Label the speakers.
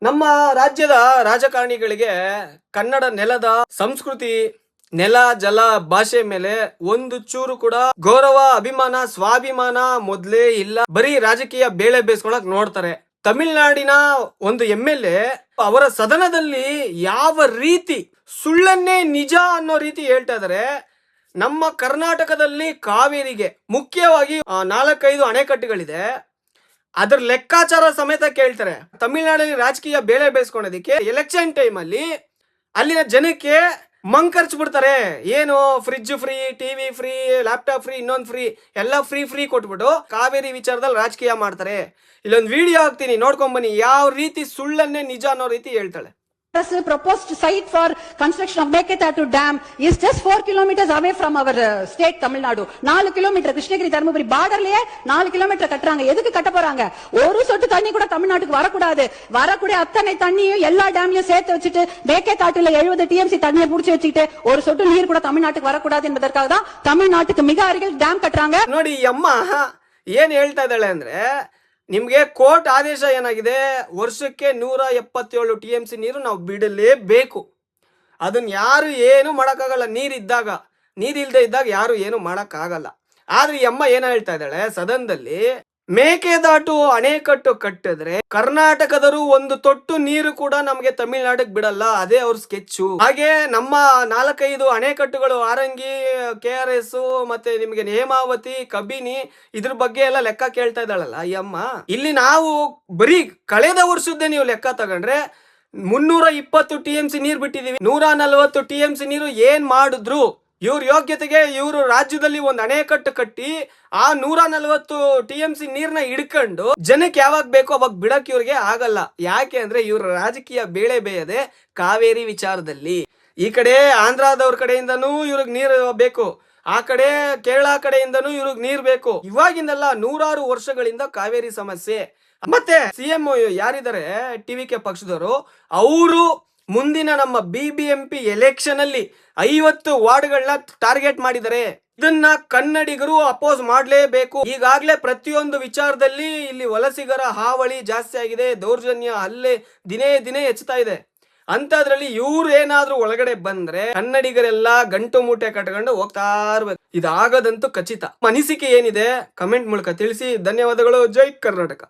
Speaker 1: ನಮ್ಮ ರಾಜ್ಯದ ರಾಜಕಾರಣಿಗಳಿಗೆ ಕನ್ನಡ ನೆಲದ ಸಂಸ್ಕೃತಿ, ನೆಲ, ಜಲ, ಭಾಷೆ ಮೇಲೆ ಒಂದು ಚೂರು ಕೂಡ ಗೌರವ, ಅಭಿಮಾನ, ಸ್ವಾಭಿಮಾನ ಮೊದ್ಲೇ ಇಲ್ಲ. ಬರೀ ರಾಜಕೀಯ ಬೇಳೆ ಬೇಯಿಸ್ಕೊಳಕ್ ನೋಡ್ತಾರೆ. ತಮಿಳುನಾಡಿನ ಒಂದು MLA ಅವರ ಸದನದಲ್ಲಿ ಯಾವ ರೀತಿ ಸುಳ್ಳನ್ನೇ ನಿಜ ಅನ್ನೋ ರೀತಿ ಹೇಳ್ತಾ ಇದಾರೆ. ನಮ್ಮ ಕರ್ನಾಟಕದಲ್ಲಿ ಕಾವೇರಿಗೆ ಮುಖ್ಯವಾಗಿ 4-5 ಅಣೆಕಟ್ಟುಗಳಿದೆ. ಅದ್ರ ಲೆಕ್ಕಾಚಾರ ಸಮೇತ ಕೇಳ್ತಾರೆ. ತಮಿಳುನಾಡಲ್ಲಿ ರಾಜಕೀಯ ಬೇಳೆ ಬೇಯಿಸ್ಕೊಳೋದಕ್ಕೆ ಎಲೆಕ್ಷನ್ ಟೈಮ್ ಅಲ್ಲಿ ಅಲ್ಲಿನ ಜನಕ್ಕೆ ಮಂಕರ್ಚ್ ಬಿಡ್ತಾರೆ. ಏನು fridge free, TV free, laptop free, ಇನ್ನೊಂದು ಫ್ರೀ, ಎಲ್ಲ ಫ್ರೀ ಕೊಟ್ಬಿಟ್ಟು ಕಾವೇರಿ ವಿಚಾರದಲ್ಲಿ ರಾಜಕೀಯ ಮಾಡ್ತಾರೆ. ಇಲ್ಲೊಂದು ವಿಡಿಯೋ ಹಾಕ್ತೀನಿ, ನೋಡ್ಕೊಂಡ್ ಬನ್ನಿ. ಯಾವ ರೀತಿ ಸುಳ್ಳನ್ನೇ ನಿಜ ಅನ್ನೋ ರೀತಿ ಹೇಳ್ತಾಳೆ.
Speaker 2: Proposed site for construction of Meketatu Dam is just 4 kilometers away from our state Tamil Nadu. 4 kilometer Krishnagiri Dharmapuri பார்டர்லயே 4 கிலோமீட்டர் கட்டறாங்க. எதுக்கு கட்ட போறாங்க? ஒரு சொட்டு தண்ணி கூட தமிழ்நாட்டுக்கு வரக்கூடாது. வரக்கூடிய அத்தனை தண்ணியும் எல்லா டேம்லயும் சேர்த்து வச்சுட்டு மேகேதாட்டுல 70 TMC தண்ணியை புடிச்சு வச்சுக்கிட்டு ஒரு சொட்டு நீர் கூட தமிழ்நாட்டுக்கு வரக்கூடாது என்பதற்காக தான் தமிழ்நாட்டுக்கு மிக அருகில் டேம் கட்டறாங்க.
Speaker 1: ನೋಡಿ ಅಮ್ಮ ಏನ್ ಹೇಳ್ತಾ ಇದ್ದಾಳೆ ಅಂದ್ರೆ, ನಿಮ್ಗೆ ಕೋರ್ಟ್ ಆದೇಶ ಏನಾಗಿದೆ, ವರ್ಷಕ್ಕೆ 177 TMC ನೀರು ನಾವು ಬಿಡಲೇಬೇಕು. ಅದನ್ನ ಯಾರು ಏನು ಮಾಡಕ್ಕಾಗಲ್ಲ. ನೀರಿಲ್ದೆ ಇದ್ದಾಗ ಯಾರು ಏನು ಮಾಡಕ್ಕಾಗಲ್ಲ. ಆದ್ರೆ ಈ ಅಮ್ಮ ಏನ ಹೇಳ್ತಾ ಇದ್ದಾಳೆ ಸದನದಲ್ಲಿ, ಮೇಕೆದಾಟು ಅಣೆಕಟ್ಟು ಕಟ್ಟಿದ್ರೆ ಕರ್ನಾಟಕದರು ಒಂದು ತೊಟ್ಟು ನೀರು ಕೂಡ ನಮ್ಗೆ ತಮಿಳ್ನಾಡಿಗೆ ಬಿಡಲ್ಲ. ಅದೇ ಅವ್ರ ಸ್ಕೆಚ್ಚು. ಹಾಗೆ ನಮ್ಮ 4-5 ಅಣೆಕಟ್ಟುಗಳು, ಆರಂಗಿ, KRS, ಮತ್ತೆ ನಿಮ್ಗೆ ನೇಮಾವತಿ, ಕಬಿನಿ, ಇದ್ರ ಬಗ್ಗೆ ಎಲ್ಲ ಲೆಕ್ಕ ಕೇಳ್ತಾ ಇದ್ದಾಳಲ್ಲ ಈ ಅಮ್ಮ. ಇಲ್ಲಿ ನಾವು ಬರೀ ಕಳೆದ ವರ್ಷದ್ದೇ ನೀವು ಲೆಕ್ಕ ತಗೊಂಡ್ರೆ 320 TMC ನೀರು ಬಿಟ್ಟಿದೀವಿ. 140 TMC ನೀರು ಏನ್ ಮಾಡಿದ್ರು ಇವ್ರ ಯೋಗ್ಯತೆಗೆ. ಇವರು ರಾಜ್ಯದಲ್ಲಿ ಒಂದು ಅಣೆಕಟ್ಟು ಕಟ್ಟಿ ಆ 140 TMC ನೀರ್ನ ಹಿಡ್ಕೊಂಡು ಜನಕ್ಕೆ ಯಾವಾಗ ಬೇಕೋ ಅವಾಗ ಬಿಡಕ್ ಇವ್ರಿಗೆ ಆಗಲ್ಲ. ಯಾಕೆ ಅಂದ್ರೆ ಇವ್ರ ರಾಜಕೀಯ ಬೇಳೆ ಬೇಯದೆ ಕಾವೇರಿ ವಿಚಾರದಲ್ಲಿ. ಈ ಕಡೆ ಆಂಧ್ರದವ್ರ ಕಡೆಯಿಂದನೂ ಇವ್ರಿಗೆ ನೀರು ಬೇಕು, ಆ ಕಡೆ ಕೇರಳ ಕಡೆಯಿಂದನೂ ಇವ್ರಿಗೆ ನೀರ್ ಬೇಕು. ಇವಾಗಿಂದಲ್ಲ, 100 ವರ್ಷಗಳಿಂದ ಕಾವೇರಿ ಸಮಸ್ಯೆ. ಮತ್ತೆ CM ಯಾರಿದ್ದಾರೆ TVK ಪಕ್ಷದವರು, ಅವರು ಮುಂದಿನ ನಮ್ಮ BBMP ಎಲೆಕ್ಷನ್ ಅಲ್ಲಿ 50 ವಾರ್ಡ್ಗಳನ್ನ ಟಾರ್ಗೆಟ್ ಮಾಡಿದ್ದಾರೆ. ಇದನ್ನ ಕನ್ನಡಿಗರು ಅಪೋಸ್ ಮಾಡಲೇಬೇಕು. ಈಗಾಗಲೇ ಪ್ರತಿಯೊಂದು ವಿಚಾರದಲ್ಲಿ ಇಲ್ಲಿ ವಲಸಿಗರ ಹಾವಳಿ ಜಾಸ್ತಿ ಆಗಿದೆ, ದೌರ್ಜನ್ಯ, ಹಲ್ಲೆ ದಿನೇ ಹೆಚ್ಚುತ್ತಾ ಇದೆ. ಅಂತದ್ರಲ್ಲಿ ಇವ್ರು ಏನಾದ್ರೂ ಒಳಗಡೆ ಬಂದ್ರೆ ಕನ್ನಡಿಗರೆಲ್ಲ ಗಂಟು ಮೂಟೆ ಕಟ್ಕೊಂಡು ಹೋಗ್ತಾ ಇರ್ಬೇಕು. ಇದಾಗದಂತೂ ಖಚಿತ. ಅನಿಸಿಕೆ ಏನಿದೆ ಕಮೆಂಟ್ ಮೂಲಕ ತಿಳಿಸಿ. ಧನ್ಯವಾದಗಳು. ಜೈ ಕರ್ನಾಟಕ.